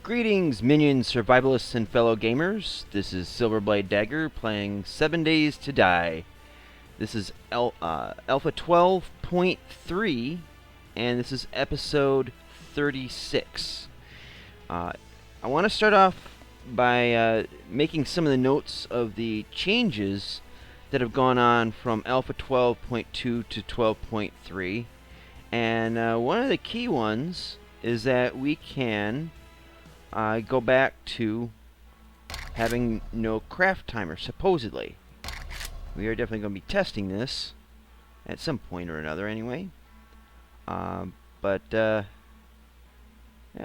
Greetings, minions, survivalists, and fellow gamers. This is Silverblade Dagger playing 7 Days to Die. This is Alpha 12.3, and this is episode 36. I want to start off by making some of the notes of the changes that have gone on from Alpha 12.2 to 12.3. And one of the key ones is that we can go back to having no craft timer, supposedly. We are definitely going to be testing this at some point or another anyway. Yeah, it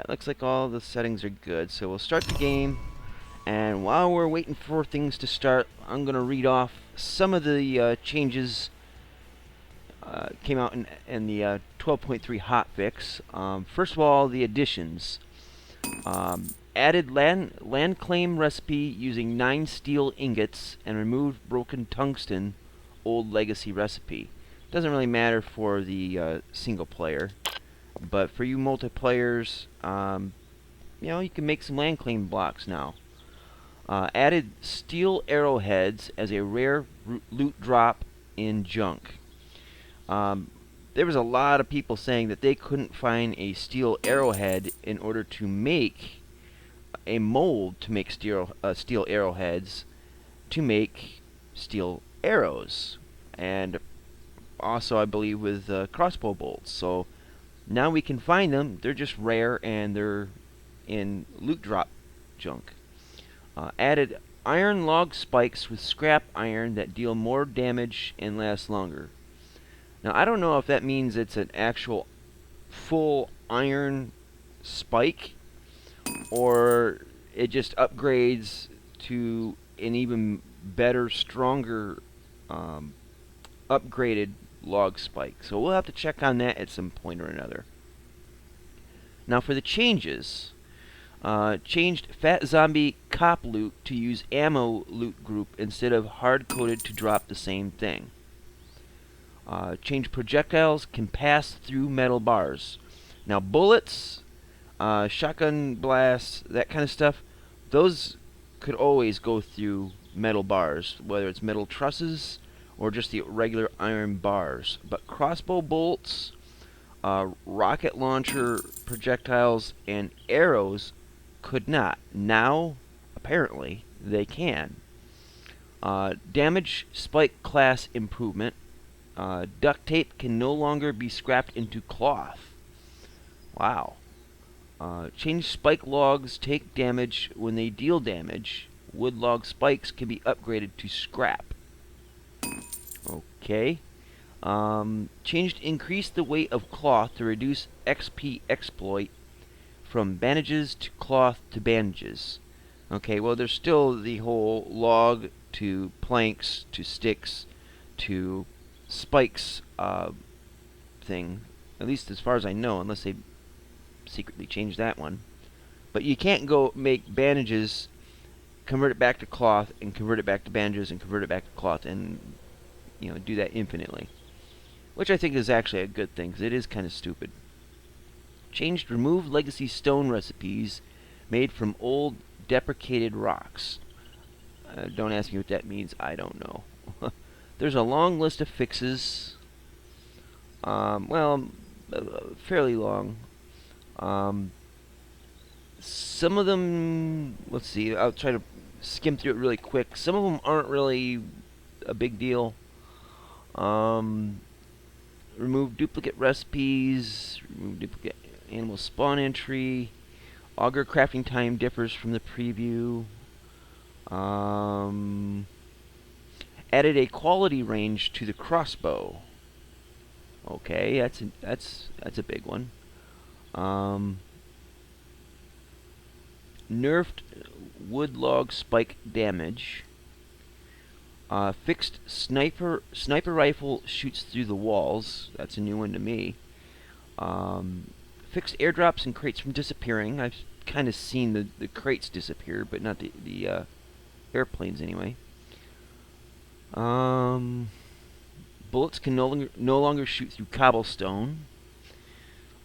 looks like all the settings are good. So we'll start the game, and while we're waiting for things to start, I'm going to read off some of the changes came out in the 12.3 hotfix. First of all, the additions. Added land claim recipe using 9 steel ingots and removed broken tungsten, old legacy recipe. Doesn't really matter for the single player, but for you multiplayers, you know, you can make some land claim blocks now. Added steel arrowheads as a rare loot drop in junk. There was a lot of people saying that they couldn't find a steel arrowhead in order to make a mold to make steel arrowheads to make steel arrows, and also I believe with crossbow bolts. So now we can find them. They're just rare and they're in loot drop junk. Added iron log spikes with scrap iron that deal more damage and last longer. Now I don't know if that means it's an actual full iron spike, or it just upgrades to an even better, stronger, upgraded log spike. So we'll have to check on that at some point or another. Now for the changes, changed Fat Zombie Cop loot to use ammo loot group instead of hard-coded to drop the same thing. Changed projectiles can pass through metal bars. Now bullets, shotgun blasts, that kind of stuff, those could always go through metal bars, whether it's metal trusses or just the regular iron bars. But crossbow bolts, rocket launcher projectiles, and arrows could not. Now, apparently, they can. Damage spike class improvement. Duct tape can no longer be scrapped into cloth. Wow. Change spike logs take damage when they deal damage. Wood log spikes can be upgraded to scrap. Okay. Changed increase the weight of cloth to reduce XP exploit from bandages to cloth to bandages. Okay, well there's still the whole log to planks to sticks to spikes thing, at least as far as I know, unless they secretly changed that one. But you can't go make bandages, convert it back to cloth, and convert it back to bandages, and convert it back to cloth, and do that infinitely, which I think is actually a good thing, because it is kind of stupid. Changed remove legacy stone recipes made from old deprecated rocks. Don't ask me what that means. I don't know. There's a long list of fixes. Fairly long. Some of them, let's see, I'll try to skim through it really quick. Some of them aren't really a big deal. Remove duplicate recipes, remove duplicate animal spawn entry, auger crafting time differs from the preview. Added a quality range to the crossbow. Okay, that's a big one. Nerfed wood log spike damage. Fixed sniper rifle shoots through the walls. That's a new one to me. Fixed airdrops and crates from disappearing. I've kind of seen the crates disappear, but not the airplanes anyway. Bullets can no longer shoot through cobblestone.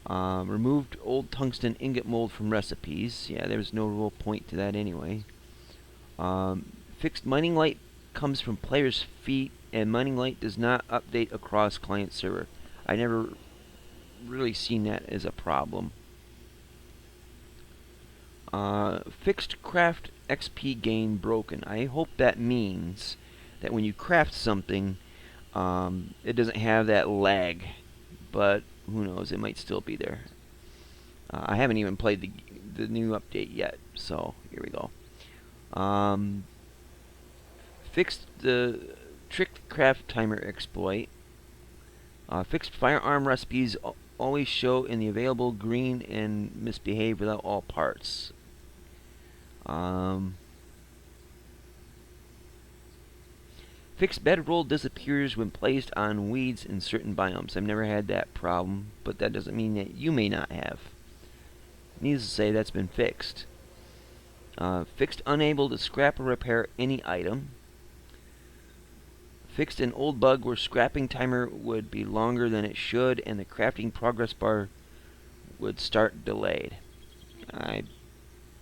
Removed old tungsten ingot mold from recipes. Yeah, there's no real point to that anyway. Fixed mining light comes from player's feet, and mining light does not update across client server. I never really seen that as a problem. Fixed craft XP gain broken. I hope that means that when you craft something, it doesn't have that lag, but who knows, it might still be there. I haven't even played the new update yet, so here we go. Fixed the tricked craft timer exploit. Fixed firearm recipes always show in the available green and misbehave without all parts. Fixed bedroll disappears when placed on weeds in certain biomes. I've never had that problem, but that doesn't mean that you may not have. Needless to say, that's been fixed. Fixed unable to scrap or repair any item. Fixed an old bug where scrapping timer would be longer than it should, and the crafting progress bar would start delayed. I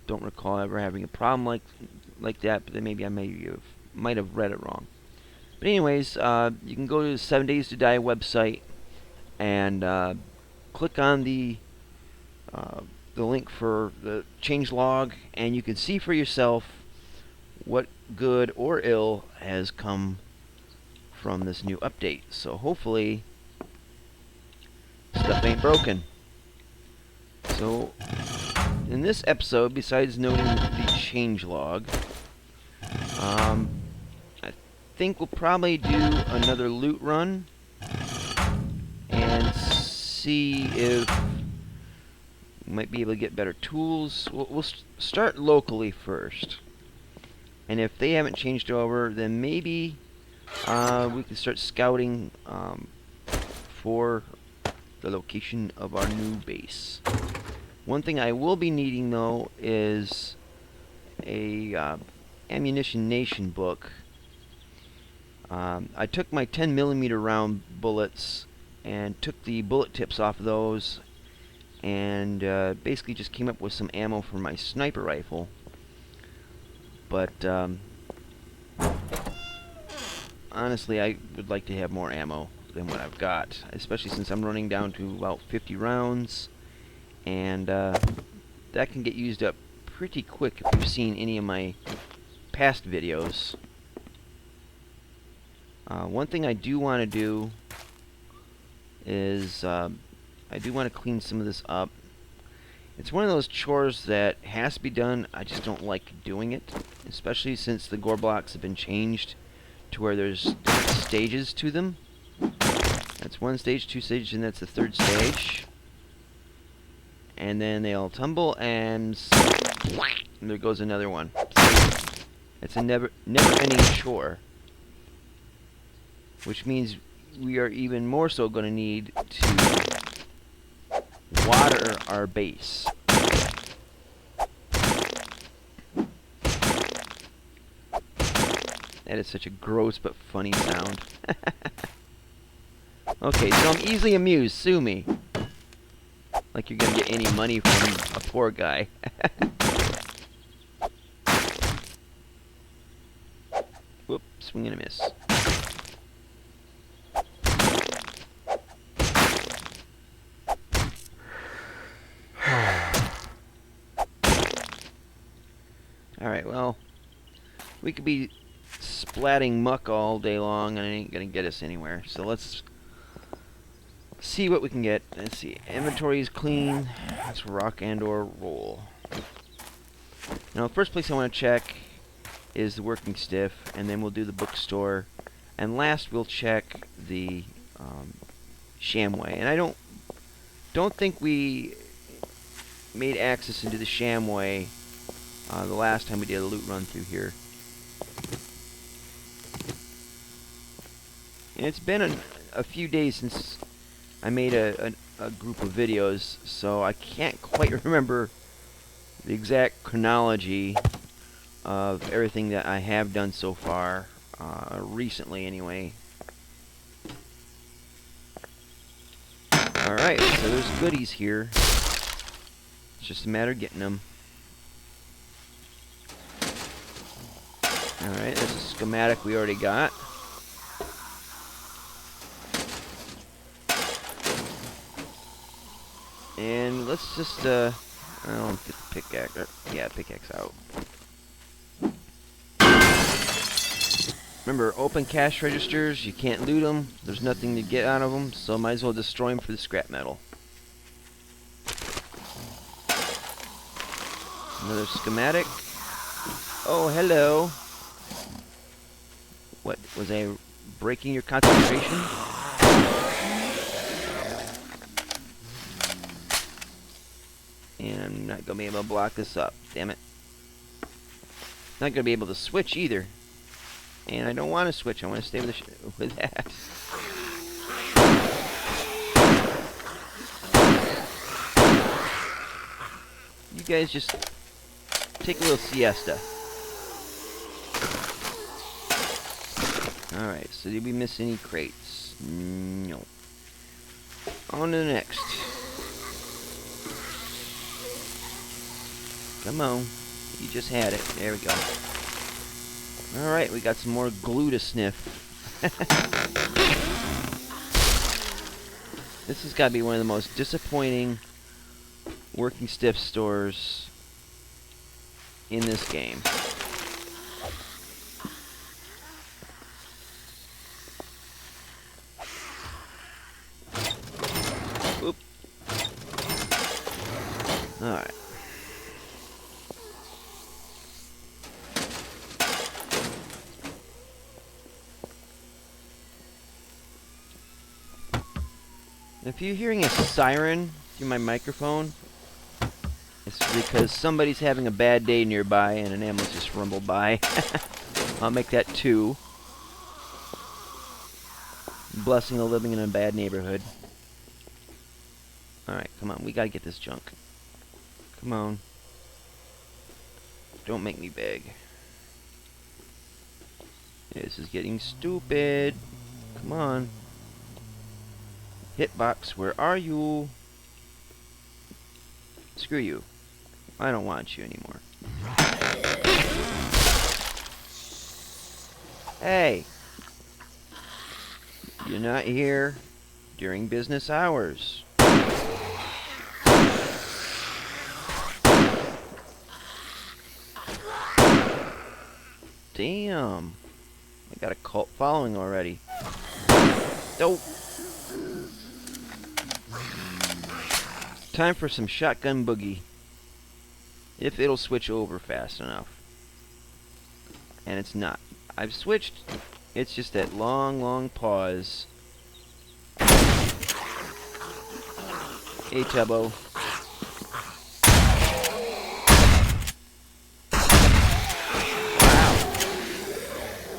don't recall ever having a problem like that, but then maybe I might have read it wrong. But anyways, you can go to the 7 Days to Die website and click on the link for the change log, and you can see for yourself what good or ill has come from this new update. So hopefully stuff ain't broken. So in this episode, besides noting the change log, I think we'll probably do another loot run and see if we might be able to get better tools. We'll start locally first, and if they haven't changed over, then maybe we can start scouting for the location of our new base. One thing I will be needing, though, is a ammunition nation book. I took my 10mm round bullets and took the bullet tips off of those, and basically just came up with some ammo for my sniper rifle. But honestly, I would like to have more ammo than what I've got, especially since I'm running down to about 50 rounds, and that can get used up pretty quick if you've seen any of my past videos. One thing I do want to do is I do want to clean some of this up. It's one of those chores that has to be done. I just don't like doing it, especially since the gore blocks have been changed to where there's different stages to them. That's one stage, two stages, and that's the third stage. And then they all tumble, and there goes another one. It's a never-ending chore, which means we are even more so going to need to water our base. That is such a gross but funny sound. Okay, so I'm easily amused. Sue me. Like you're gonna get any money from a poor guy. Whoop, swing and a miss. Alright, well, we could be splatting muck all day long and it ain't gonna get us anywhere. So let's see what we can get. Let's see. Inventory is clean. Let's rock and or roll. Now, the first place I want to check is the working stiff, and then we'll do the bookstore, and last we'll check the Shamway. And I don't think we made access into the Shamway the last time we did a loot run through here. And it's been a few days since I made a group of videos, so I can't quite remember the exact chronology of everything that I have done so far, recently anyway. Alright, so there's goodies here. It's just a matter of getting them. Alright, there's a schematic we already got. And let's just, I don't get the pickaxe. Yeah, pickaxe out. Remember, open cash registers, you can't loot them. There's nothing to get out of them, so might as well destroy them for the scrap metal. Another schematic. Oh, hello. What, was I breaking your concentration? And I'm not going to be able to block this up. Damn it. Not going to be able to switch either. And I don't want to switch. I want to stay with that. You guys just take a little siesta. Alright, so did we miss any crates? No. On to the next. Come on. You just had it. There we go. Alright, we got some more glue to sniff. This has got to be one of the most disappointing working stiff stores in this game. Oop. Alright. If you're hearing a siren through my microphone, it's because somebody's having a bad day nearby and an ambulance just rumbled by. I'll make that 2. Blessing of living in a bad neighborhood. Alright, come on. We gotta get this junk. Come on. Don't make me beg. This is getting stupid. Come on. Hitbox, where are you? Screw you. I don't want you anymore. Hey! You're not here during business hours. Damn. I got a cult following already. Dope. Time for some shotgun boogie. If it'll switch over fast enough. And it's not. I've switched. It's just that long, long pause. Hey, Tubbo. Wow.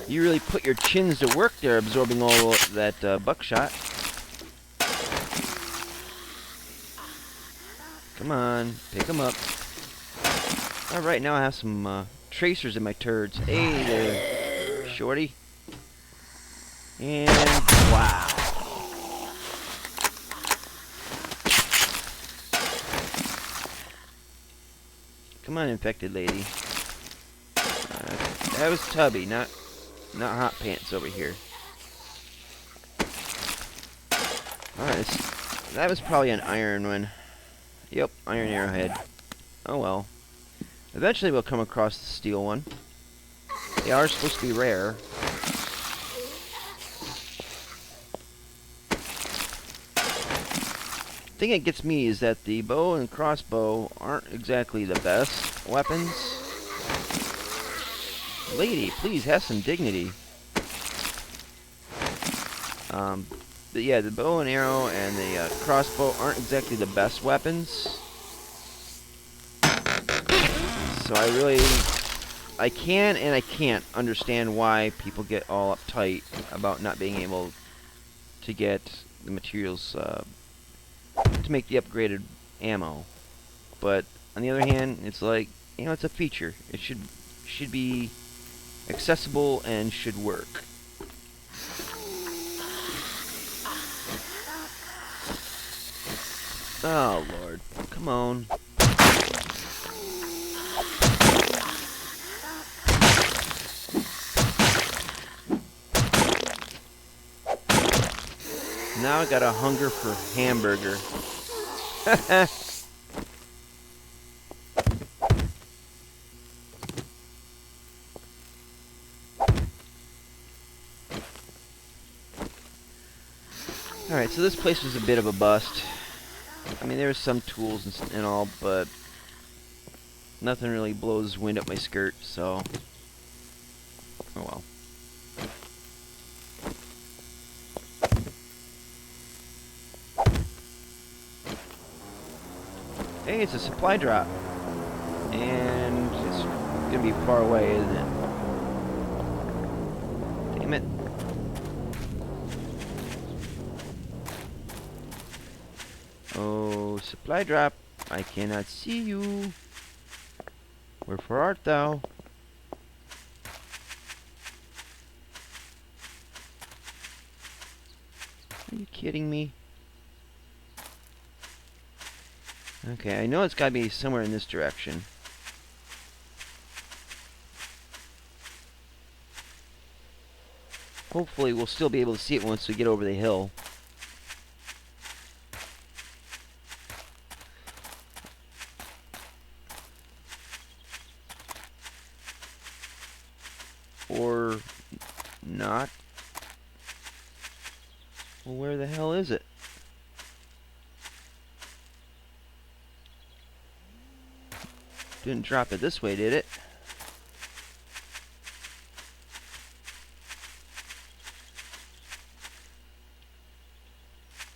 You really put your chins to work there, absorbing all that buckshot. Come on, pick them up. Alright, now I have some tracers in my turds. Hey there, shorty. And wow. Come on, infected lady. That was Tubby, not Hot Pants over here. Alright, that was probably an iron one. Yep, iron arrowhead. Oh well. Eventually we'll come across the steel one. They are supposed to be rare. The thing that gets me is that the bow and crossbow aren't exactly the best weapons. Lady, please have some dignity. But yeah, the bow and arrow and the crossbow aren't exactly the best weapons. So I can and I can't understand why people get all uptight about not being able to get the materials to make the upgraded ammo. But on the other hand, it's like, you know, it's a feature. It should be accessible and should work. Oh, Lord. Come on. Now I got a hunger for hamburger. Alright, so this place was a bit of a bust. I mean, there was some tools and all, but nothing really blows wind up my skirt, so... Oh well. Hey, it's a supply drop. And it's gonna be far away, isn't it? Damn it. Oh, supply drop. I cannot see you. Wherefore art thou? Are you kidding me? Okay, I know it's gotta be somewhere in this direction. Hopefully we'll still be able to see it once we get over the hill. Or not. Well, where the hell is it? Didn't drop it this way, did it?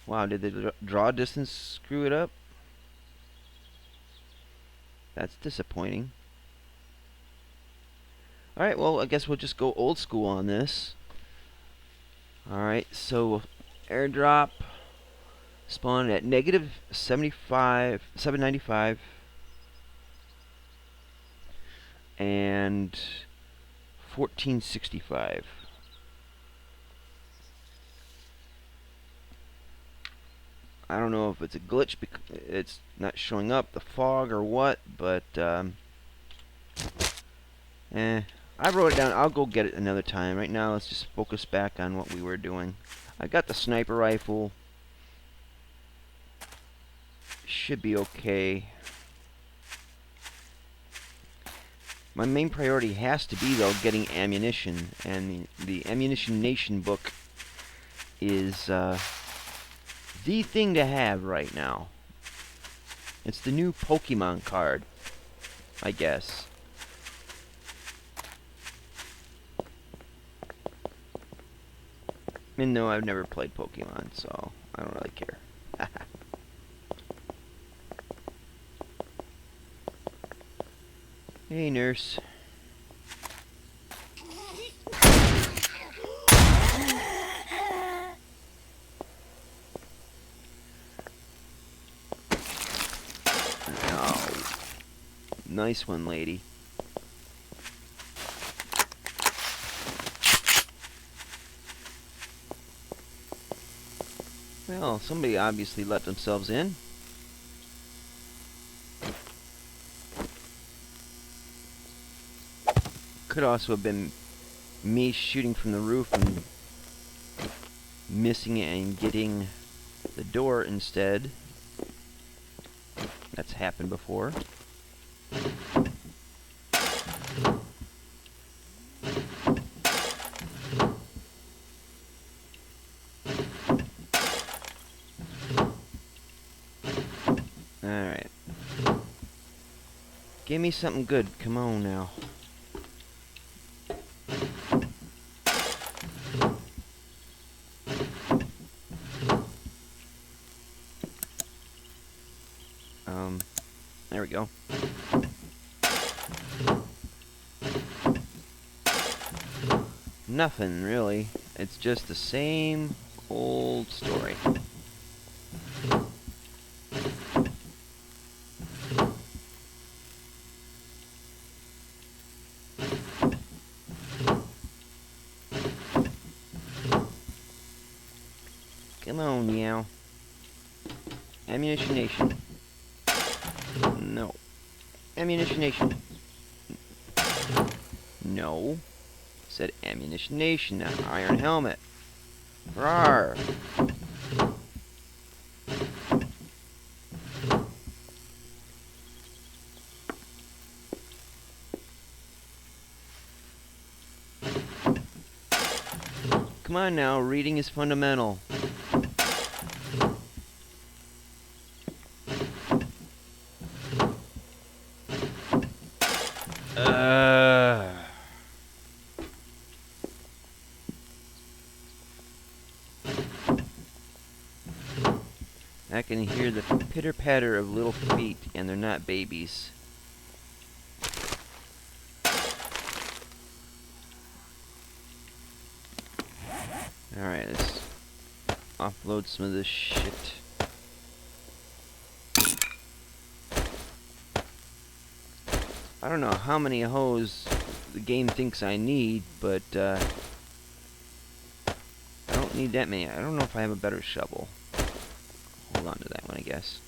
Wow, did the draw distance screw it up? That's disappointing. Alright, well, I guess we'll just go old school on this. Alright, so airdrop spawned at negative 795 and 1465. I don't know if it's a glitch because it's not showing up, the fog or what, but I wrote it down. I'll go get it another time. Right now, let's just focus back on what we were doing. I got the sniper rifle. Should be okay. My main priority has to be, though, getting ammunition. And the Ammunition Nation book is the thing to have right now. It's the new Pokemon card, I guess. And no, I've never played Pokemon, so I don't really care. Hey, nurse. Oh, nice one, lady. Well, somebody obviously let themselves in. Could also have been me shooting from the roof and missing it and getting the door instead. That's happened before. Alright. Give me something good. Come on now. There we go. Nothing, really. It's just the same old story. Come on, meow. Ammunition Nation. No. Ammunition Nation. No. Said Ammunition Nation, not Iron Helmet. Rawr. Come on now, reading is fundamental. I can hear the pitter-patter of little feet, and they're not babies. Alright, let's offload some of this shit. I don't know how many hose the game thinks I need, but I don't need that many. I don't know if I have a better shovel. Hold on to that one, I guess.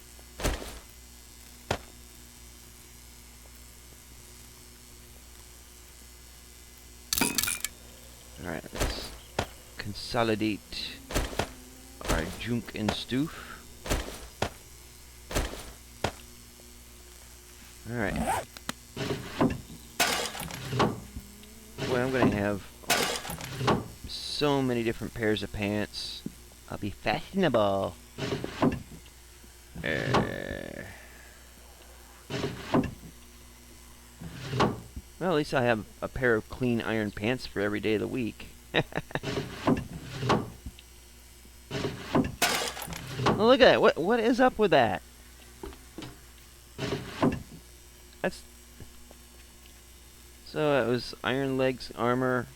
Alright, let's consolidate our junk and stoof. Alright. Boy, I'm gonna have so many different pairs of pants. I'll be fashionable. Well, at least I have a pair of clean iron pants for every day of the week. Well, look at that. What is up with that? That's... So it was iron legs, armor,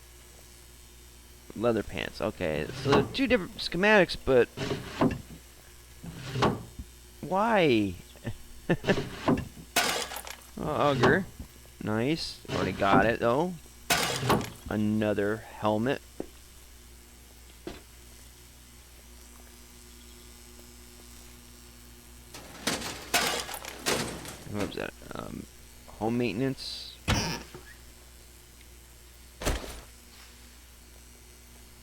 leather pants. Okay, so they're two different schematics, but... Why? Auger. Nice. Already got it, though. Another helmet. What was that? Home maintenance.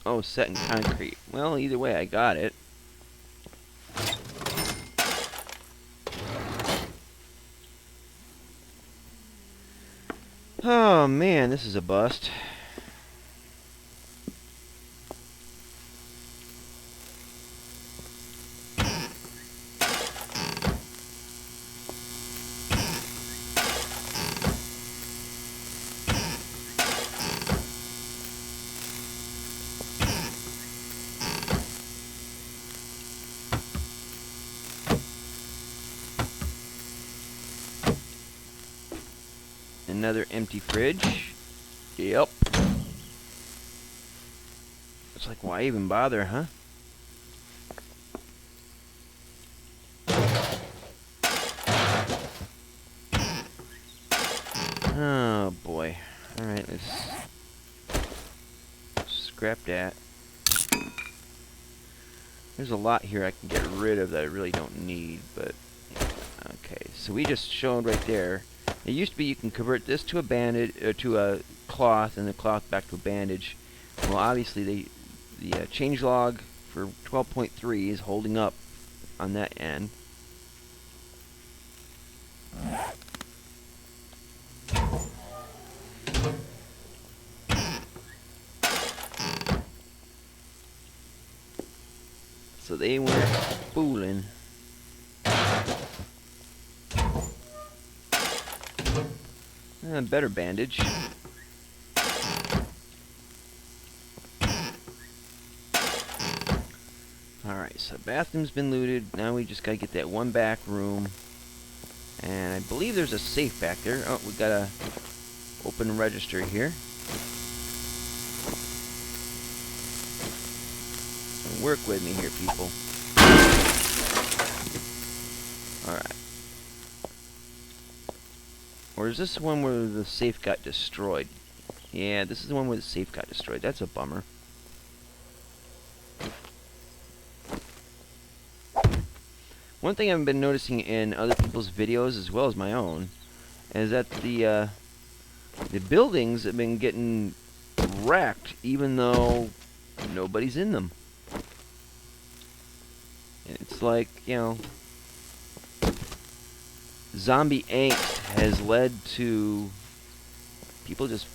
Oh, set in concrete. Well, either way, I got it. Oh man, this is a bust. Another empty fridge. Yep. It's like, why even bother, huh? Oh boy. Alright, let's scrap that. There's a lot here I can get rid of that I really don't need, but okay. So we just showed right there. It used to be you can convert this to a bandage, to a cloth, and the cloth back to a bandage. Well, obviously the changelog for 12.3 is holding up on that end. So they weren't fooling. Better bandage. Alright, so bathroom's been looted. Now we just gotta get that one back room. And I believe there's a safe back there. Oh, we got a open register here. So work with me here, people. Alright. Or is this the one where the safe got destroyed? Yeah, this is the one where the safe got destroyed. That's a bummer. One thing I've been noticing in other people's videos as well as my own is that the buildings have been getting wrecked even though nobody's in them. It's like, you know, zombie angst has led to people just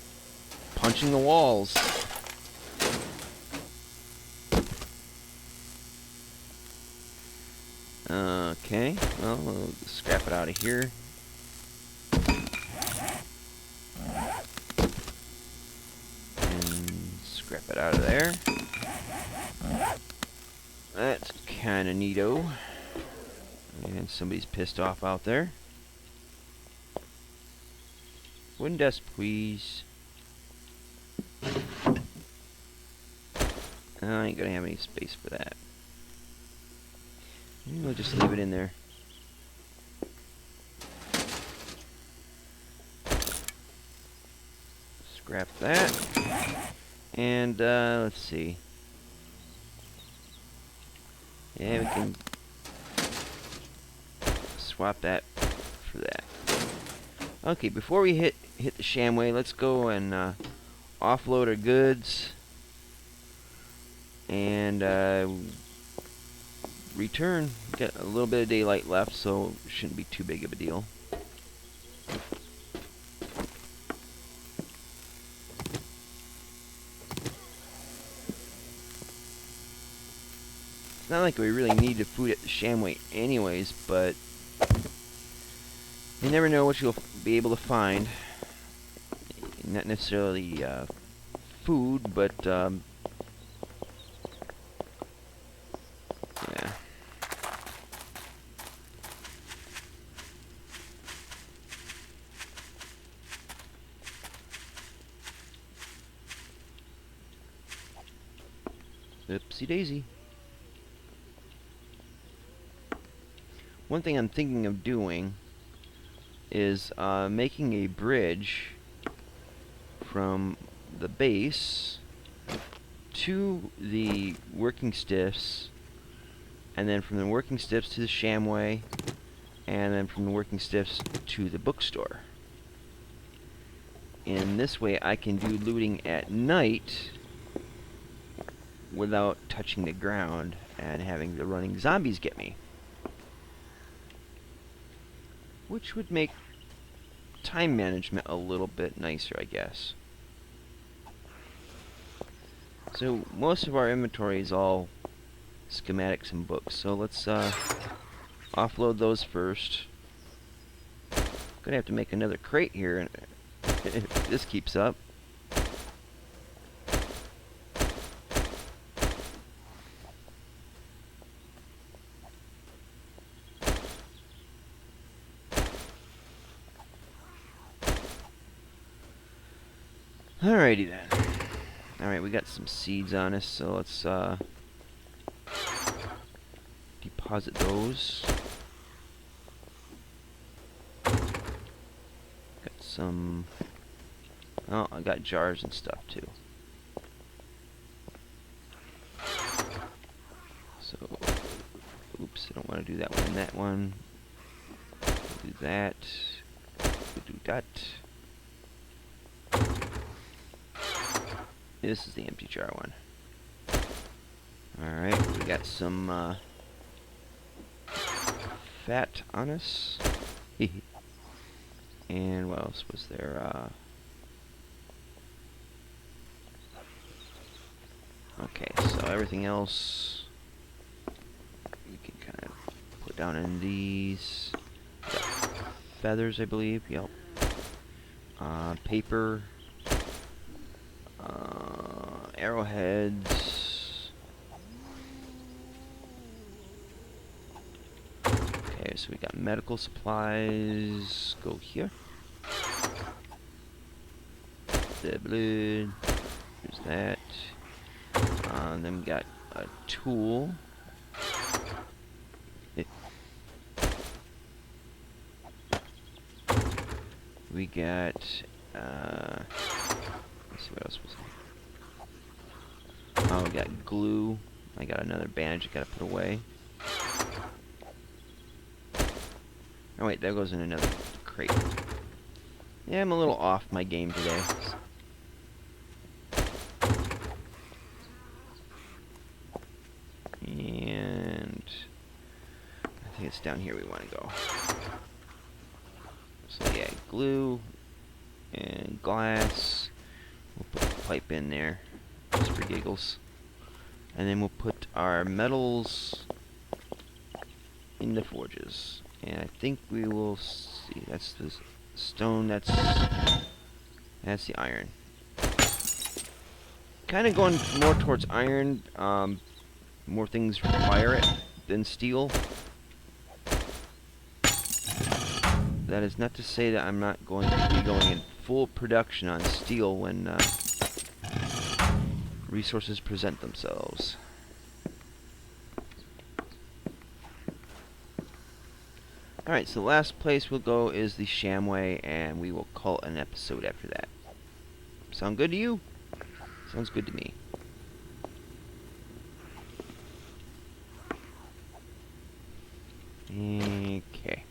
punching the walls. Okay, well, we'll scrap it out of here. And scrap it out of there. That's kind of neato. And somebody's pissed off out there. Wooden desk, please. I ain't gonna have any space for that. We'll just leave it in there. Scrap that. And, let's see. Yeah, we can swap that for that. Okay, before we hit the Shamway, let's go and offload our goods and return. Got a little bit of daylight left, so it shouldn't be too big of a deal. It's not like we really need the food at the Shamway anyways, but you never know what you'll be able to find. Not necessarily food, but yeah. Oopsie daisy. One thing I'm thinking of doing is making a bridge from the base to the working stiffs, and then from the working stiffs to the Shamway, and then from the working stiffs to the bookstore. In this way I can do looting at night without touching the ground and having the running zombies get me. Which would make time management a little bit nicer, I guess. So most of our inventory is all schematics and books, so let's offload those first. Gonna have to make another crate here if this keeps up. Alrighty then. Alright, we got some seeds on us, so let's deposit those. Got some... Oh, I got jars and stuff too. So, oops, I don't want to do that one. That one. We'll do that. We'll do that. This is the empty jar one. Alright, we got some fat on us. And what else was there? Okay, so everything else we can kind of put down in these. Got feathers, I believe. Yep. Paper. Arrowheads. Okay, so we got medical supplies. Go here. The blood. There's that. And then we got a tool. We got, let's see what else was there. Oh, we got glue. I got another bandage I gotta put away. Oh wait, that goes in another crate. Yeah, I'm a little off my game today. And I think it's down here we want to go. So yeah, glue and glass. We'll put the pipe in there, just for giggles. And then we'll put our metals in the forges. And I think we will see, that's the stone, that's the iron. Kind of going more towards iron. More things require it than steel. That is not to say that I'm not going to be going in full production on steel when resources present themselves. Alright, so the last place we'll go is the Shamway, and we will call it an episode after that. Sound good to you? Sounds good to me. Okay.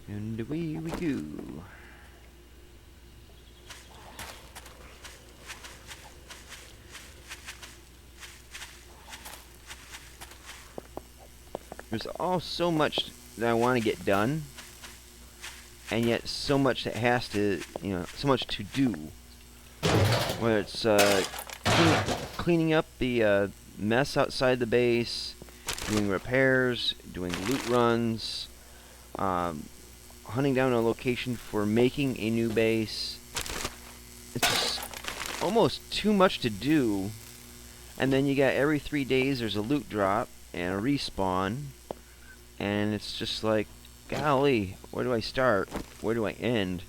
And away we go. There's so much that I want to get done, and yet so much that has to, so much to do. Whether it's cleaning up the mess outside the base, doing repairs, doing loot runs, hunting down a location for making a new base. It's just almost too much to do. And then you got every 3 days there's a loot drop and a respawn. And it's just like, golly, where do I start? Where do I end?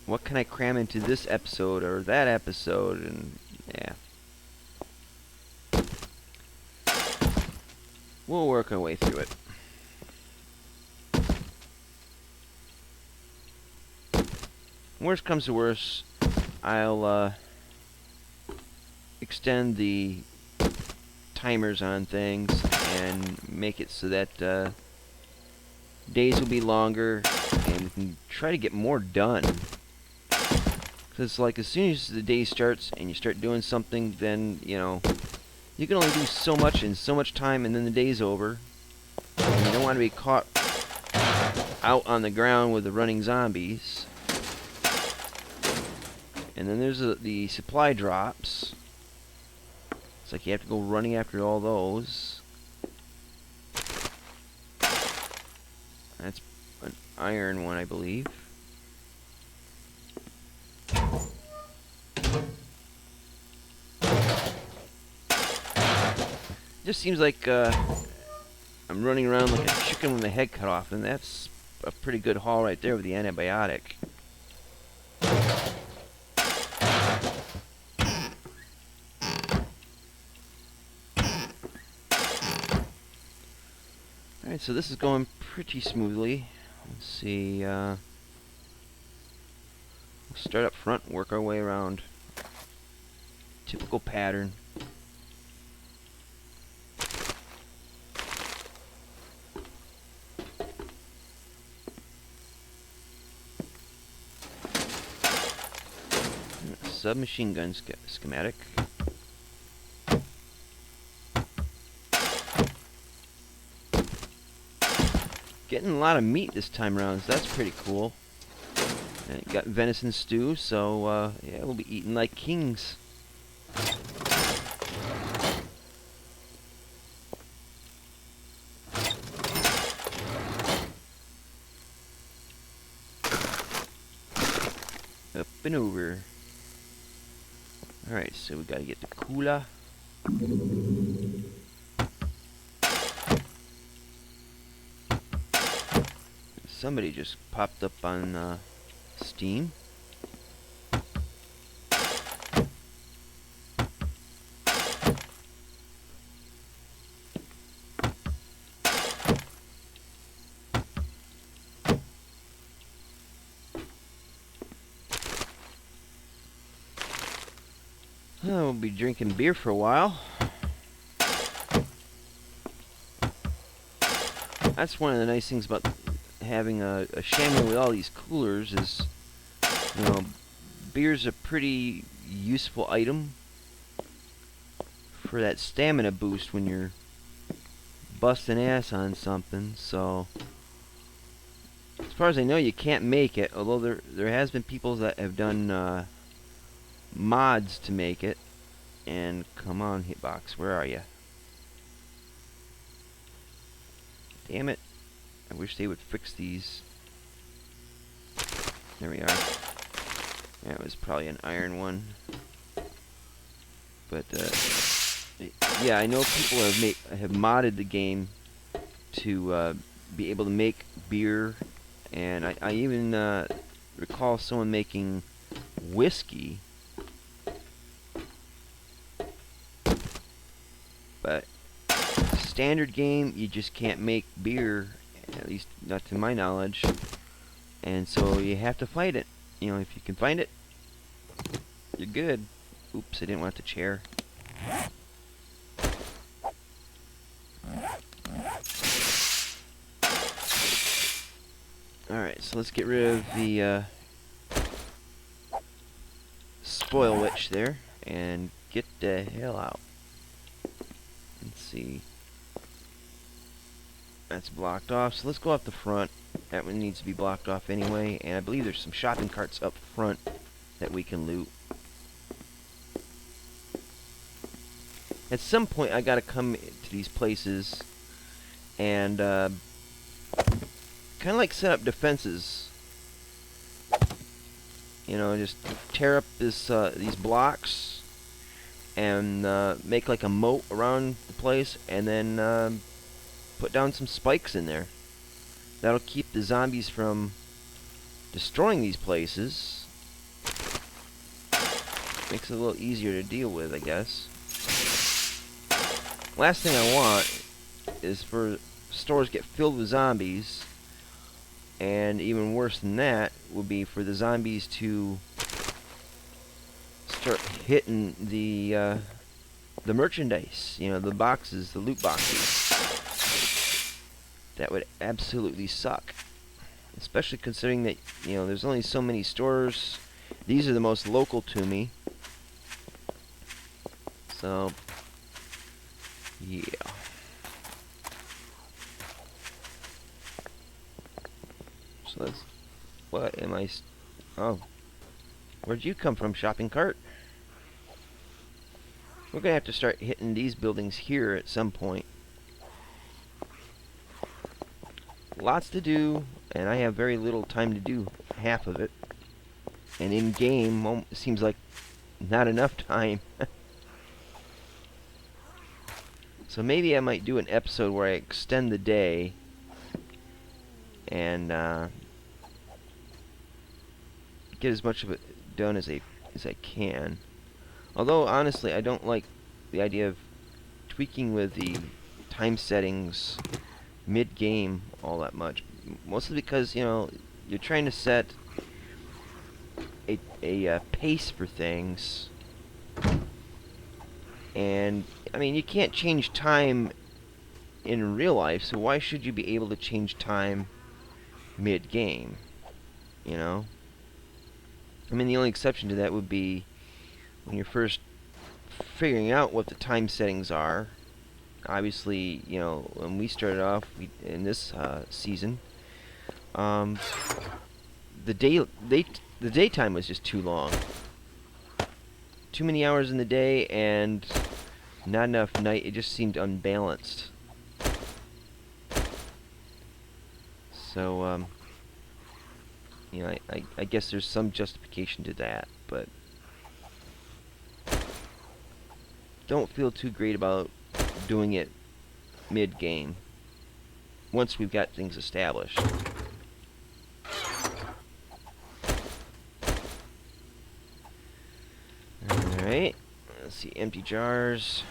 What can I cram into this episode or that episode? And yeah. We'll work our way through it. Worst comes to worst, I'll extend the timers on things and make it so that days will be longer and we can try to get more done. Because like as soon as the day starts and you start doing something, then you can only do so much in so much time, and then the day's over. And you don't want to be caught out on the ground with the running zombies. And then there's the supply drops. It's like you have to go running after all those. That's an iron one, I believe. Just seems like I'm running around like a chicken with my head cut off, and that's a pretty good haul right there with the antibiotic. Alright, so this is going pretty smoothly. Let's see, we'll start up front and work our way around. Typical pattern. Submachine gun schematic. Getting a lot of meat this time around, so that's pretty cool. And got venison stew, so yeah, we'll be eating like kings. Up and over. Alright, so we gotta get the cooler. Somebody just popped up on Steam. We'll be drinking beer for a while. That's one of the nice things about having a chamois with all these coolers is, you know, beer's a pretty useful item for that stamina boost when you're busting ass on something. So, as far as I know, you can't make it, although there has been people that have done mods to make it. And come on, Hitbox, where are you? Damn it. I wish they would fix these. There we are. That was probably an iron one. But, yeah, I know people have modded the game to be able to make beer. And I even recall someone making whiskey. But standard game, you just can't make beer, at least not to my knowledge. And so you have to fight it. You know, if you can find it, you're good. Oops, I didn't want the chair. Alright, so let's get rid of the spoil witch there and get the hell out. Let's see. That's blocked off, so let's go off the front. That one needs to be blocked off anyway, and I believe there's some shopping carts up front that we can loot. At some point, I gotta come to these places and kind of like set up defenses. You know, just tear up these blocks and make like a moat around the place, and then put down some spikes in there. That'll keep the zombies from destroying these places. Makes it a little easier to deal with, I guess. Last thing I want is for stores get filled with zombies, and even worse than that would be for the zombies to start hitting the merchandise, you know, the boxes, the loot boxes. That would absolutely suck, especially considering that, you know, there's only so many stores. These are the most local to me, so yeah. So let's. What am I? Oh, where'd you come from, shopping cart? We're gonna have to start hitting these buildings here at some point. Lots to do, and I have very little time to do half of it. And in game, it seems like not enough time. So maybe I might do an episode where I extend the day and get as much of it done as I can. Although honestly, I don't like the idea of tweaking with the time settings mid-game all that much. Mostly because, you know, you're trying to set a pace for things, and I mean, you can't change time in real life, so why should you be able to change time mid-game? You know? I mean, the only exception to that would be when you're first figuring out what the time settings are. Obviously, you know, when we started off in this season, the daytime was just too long. Too many hours in the day and not enough night. It just seemed unbalanced. So, you know, I guess there's some justification to that, but don't feel too great about doing it mid-game once we've got things established. Alright, let's see, empty jars.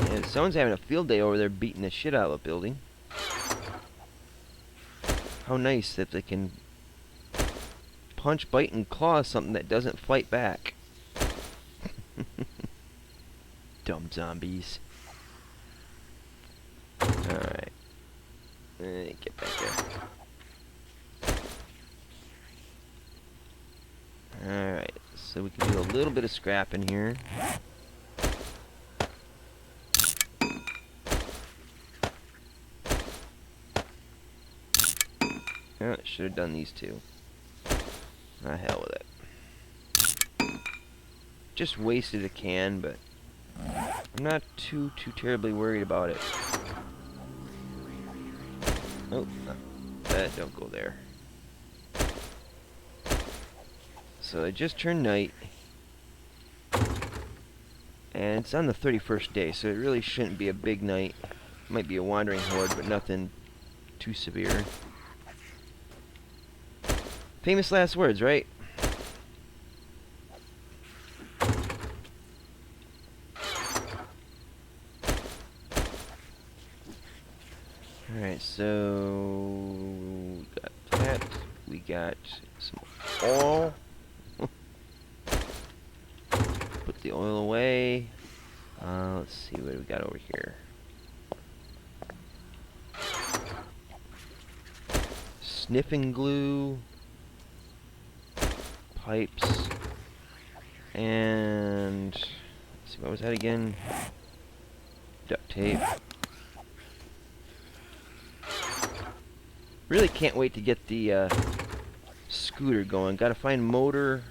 And someone's having a field day over there beating the shit out of a building. How nice that they can punch, bite, and claw something that doesn't fight back. Dumb zombies. Alright. Get back there. Alright, so we can do a little bit of scrap in here. Oh, I should have done these two. Ah, hell with it. Just wasted a can, but I'm not too terribly worried about it. Oh, that don't go there. So it just turned night, and it's on the 31st day, so it really shouldn't be a big night. Might be a wandering horde, but nothing too severe. Famous last words, right? Alright, so we got that. We got some oil. Put the oil away. Let's see what we got over here. Sniffing glue. Pipes. And let's see, what was that again? Duct tape. Really can't wait to get the scooter going. Gotta find motor,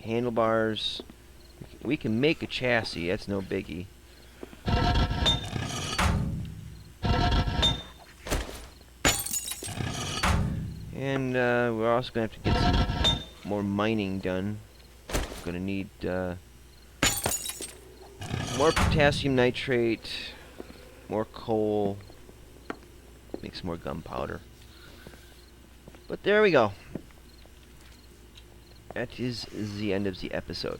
handlebars. We can make a chassis, that's no biggie. And we're also gonna have to get some more mining done. Gonna need more potassium nitrate, more coal. Make some more gunpowder. But there we go. That is the end of the episode.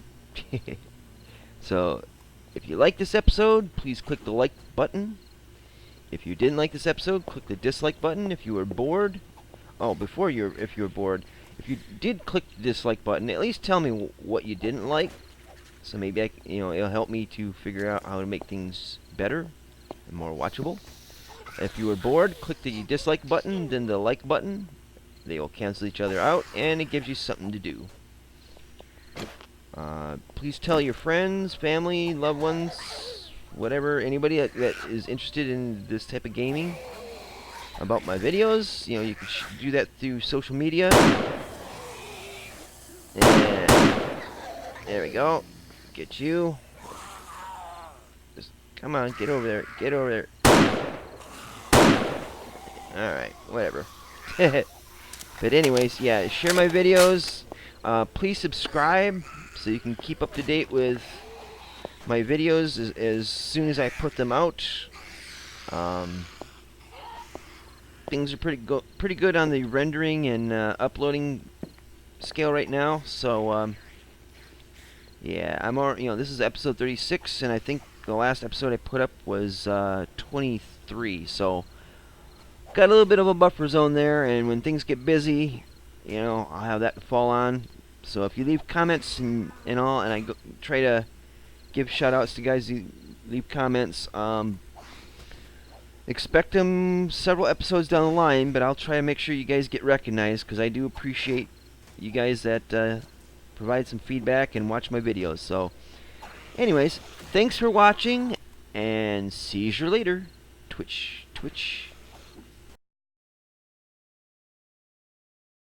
So, if you like this episode, please click the like button. If you didn't like this episode, click the dislike button. If you were bored, if you were bored, if you did click the dislike button, at least tell me what you didn't like. So maybe it'll help me to figure out how to make things better and more watchable. If you were bored, click the dislike button, then the like button. They will cancel each other out, and it gives you something to do. Please tell your friends, family, loved ones, whatever, anybody that is interested in this type of gaming about my videos. You know, you can do that through social media. And there we go. Get you. Just come on, get over there. Get over there. Alright, whatever. But anyways, yeah, share my videos. Please subscribe so you can keep up to date with my videos as soon as I put them out. Things are pretty good on the rendering and uploading scale right now. So yeah, this is episode 36, and I think the last episode I put up was 23. So got a little bit of a buffer zone there, and when things get busy, I'll have that to fall on. So if you leave comments and all, and I try to give shout outs to guys who leave comments, expect them several episodes down the line, but I'll try to make sure you guys get recognized, because I do appreciate you guys that provide some feedback and watch my videos. So anyways, thanks for watching, and see you later. Twitch.